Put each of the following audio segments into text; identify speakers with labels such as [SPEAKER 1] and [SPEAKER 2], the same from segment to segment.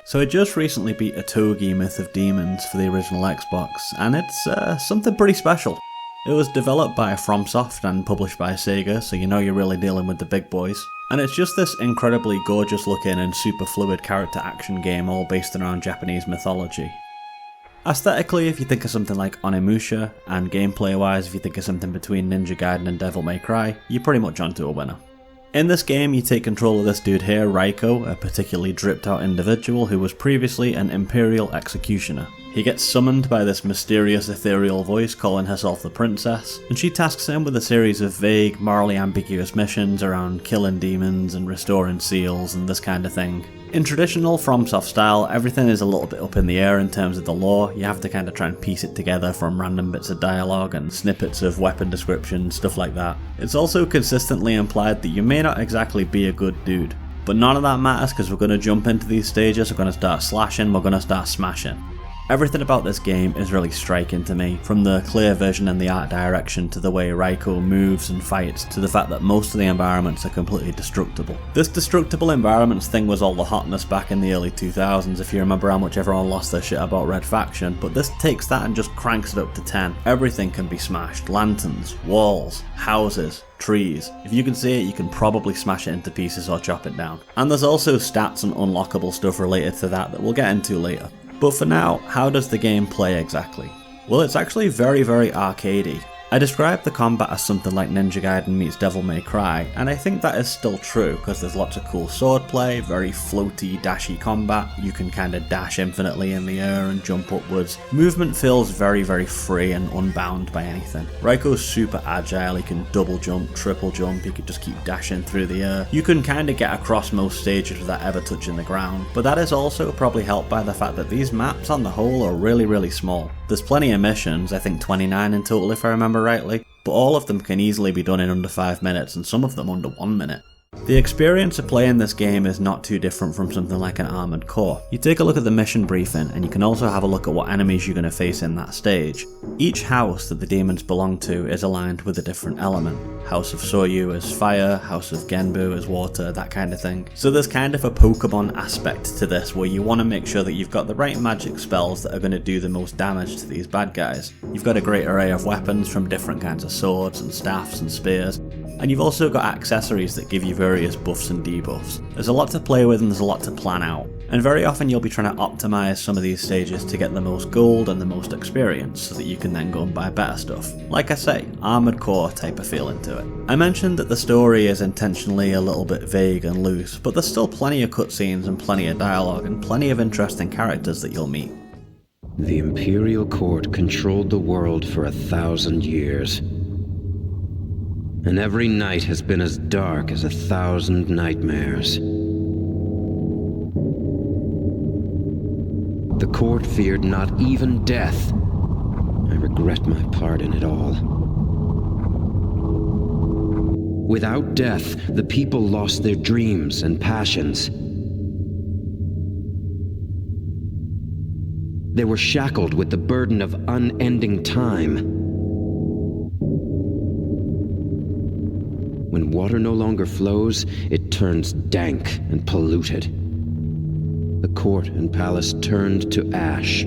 [SPEAKER 1] So I just recently beat Otogi Myth of Demons for the original Xbox, and it's something pretty special. It was developed by FromSoft and published by Sega, so you know you're really dealing with the big boys. And it's just this incredibly gorgeous looking and super fluid character action game all based around Japanese mythology. Aesthetically, if you think of something like Onimusha, and gameplay wise if you think of something between Ninja Gaiden and Devil May Cry, you're pretty much onto a winner. In this game you take control of this dude here, Raiko, a particularly dripped out individual who was previously an Imperial Executioner. He gets summoned by this mysterious ethereal voice calling herself the Princess, and she tasks him with a series of vague, morally ambiguous missions around killing demons and restoring seals and this kind of thing. In traditional FromSoft style, everything is a little bit up in the air in terms of the lore. You have to kind of try and piece it together from random bits of dialogue and snippets of weapon description, stuff like that. It's also consistently implied that you may not exactly be a good dude. But none of that matters because we're going to jump into these stages, we're going to start slashing, we're going to start smashing. Everything about this game is really striking to me, from the clear vision and the art direction to the way Raiko moves and fights to the fact that most of the environments are completely destructible. This destructible environments thing was all the hotness back in the early 2000s if you remember how much everyone lost their shit about Red Faction, but this takes that and just cranks it up to 10. Everything can be smashed: lanterns, walls, houses, trees. If you can see it, you can probably smash it into pieces or chop it down. And there's also stats and unlockable stuff related to that we'll get into later. But for now, how does the game play exactly? Well, it's actually very arcadey. I described the combat as something like Ninja Gaiden meets Devil May Cry, and I think that is still true because there's lots of cool swordplay, very floaty, dashy combat. You can kind of dash infinitely in the air and jump upwards. Movement feels very free and unbound by anything. Raiko's super agile, he can double jump, triple jump, he can just keep dashing through the air. You can kind of get across most stages without ever touching the ground, but that is also probably helped by the fact that these maps on the whole are really small. There's plenty of missions, I think 29 in total if I remember rightly, but all of them can easily be done in under 5 minutes and some of them under 1 minute. The experience of playing this game is not too different from something like an Armored Core. You take a look at the mission briefing and you can also have a look at what enemies you're going to face in that stage. Each house that the demons belong to is aligned with a different element. House of Soryu is fire, House of Genbu is water, that kind of thing. So there's kind of a Pokemon aspect to this where you want to make sure that you've got the right magic spells that are going to do the most damage to these bad guys. You've got a great array of weapons from different kinds of swords and staffs and spears. And you've also got accessories that give you various buffs and debuffs. There's a lot to play with and there's a lot to plan out. And very often you'll be trying to optimize some of these stages to get the most gold and the most experience so that you can then go and buy better stuff. Like I say, Armored Core type of feeling to it. I mentioned that the story is intentionally a little bit vague and loose, but there's still plenty of cutscenes and plenty of dialogue and plenty of interesting characters that you'll meet.
[SPEAKER 2] The Imperial Court controlled the world for 1,000 years. And every night has been as dark as 1,000 nightmares. The court feared not even death. I regret my part in it all. Without death, the people lost their dreams and passions. They were shackled with the burden of unending time. When water no longer flows, it turns dank and polluted. The court and palace turned to ash,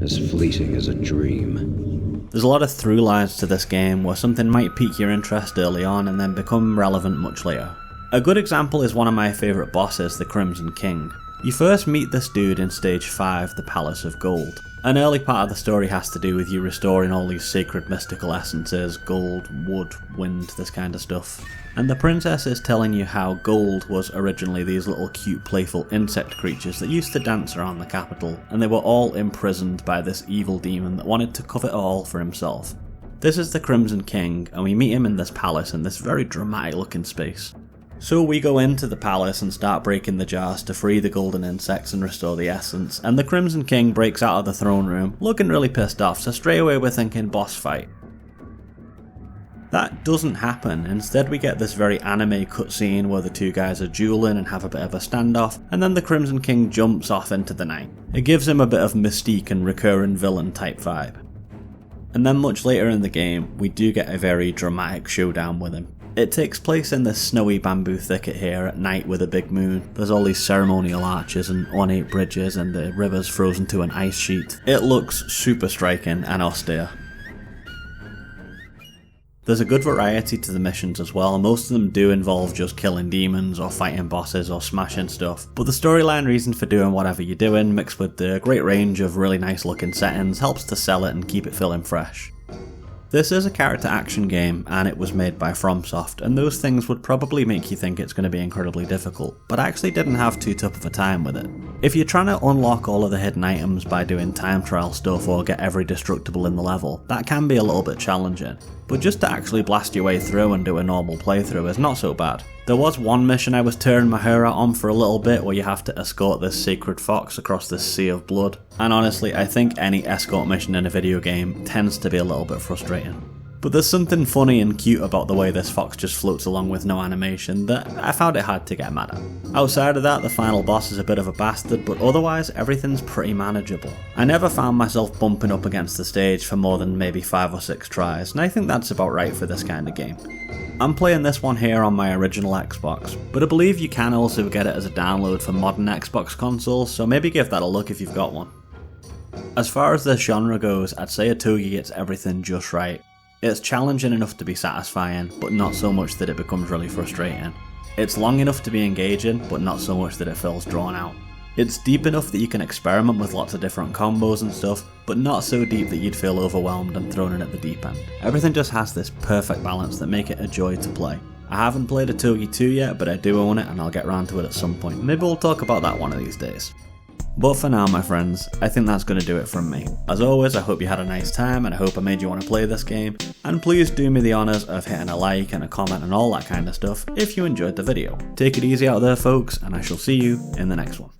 [SPEAKER 2] as fleeting as a dream.
[SPEAKER 1] There's a lot of through lines to this game where something might pique your interest early on and then become relevant much later. A good example is one of my favourite bosses, the Crimson King. You first meet this dude in stage 5, the Palace of Gold. An early part of the story has to do with you restoring all these sacred mystical essences, gold, wood, wind, this kind of stuff. And the princess is telling you how gold was originally these little cute playful insect creatures that used to dance around the capital, and they were all imprisoned by this evil demon that wanted to covet it all for himself. This is the Crimson King, and we meet him in this palace in this very dramatic looking space. So we go into the palace and start breaking the jars to free the golden insects and restore the essence, and the Crimson King breaks out of the throne room looking really pissed off, so straight away we're thinking boss fight. That doesn't happen. Instead we get this very anime cutscene where the two guys are dueling and have a bit of a standoff, and then the Crimson King jumps off into the night. It gives him a bit of mystique and recurring villain type vibe. And then much later in the game, we do get a very dramatic showdown with him. It takes place in this snowy bamboo thicket here at night with a big moon. There's all these ceremonial arches and ornate bridges and the river's frozen to an ice sheet. It looks super striking and austere. There's a good variety to the missions as well. Most of them do involve just killing demons or fighting bosses or smashing stuff, but the storyline reason for doing whatever you're doing, mixed with the great range of really nice looking settings, helps to sell it and keep it feeling fresh. This is a character action game and it was made by FromSoft, and those things would probably make you think it's going to be incredibly difficult, but I actually didn't have too tough of a time with it. If you're trying to unlock all of the hidden items by doing time trial stuff or get every destructible in the level, that can be a little bit challenging, but just to actually blast your way through and do a normal playthrough is not so bad. There was one mission I was tearing my hair out on for a little bit where you have to escort this sacred fox across this sea of blood, and honestly I think any escort mission in a video game tends to be a little bit frustrating. But there's something funny and cute about the way this fox just floats along with no animation that I found it hard to get mad at. Outside of that, the final boss is a bit of a bastard, but otherwise everything's pretty manageable. I never found myself bumping up against the stage for more than maybe 5 or 6 tries, and I think that's about right for this kind of game. I'm playing this one here on my original Xbox, but I believe you can also get it as a download for modern Xbox consoles, so maybe give that a look if you've got one. As far as this genre goes, I'd say Otogi gets everything just right. It's challenging enough to be satisfying, but not so much that it becomes really frustrating. It's long enough to be engaging, but not so much that it feels drawn out. It's deep enough that you can experiment with lots of different combos and stuff, but not so deep that you'd feel overwhelmed and thrown in at the deep end. Everything just has this perfect balance that make it a joy to play. I haven't played Otogi 2 yet, but I do own it and I'll get around to it at some point. Maybe we'll talk about that one of these days. But for now, my friends, I think that's going to do it from me. As always, I hope you had a nice time and I hope I made you want to play this game. And please do me the honours of hitting a like and a comment and all that kind of stuff if you enjoyed the video. Take it easy out there, folks, and I shall see you in the next one.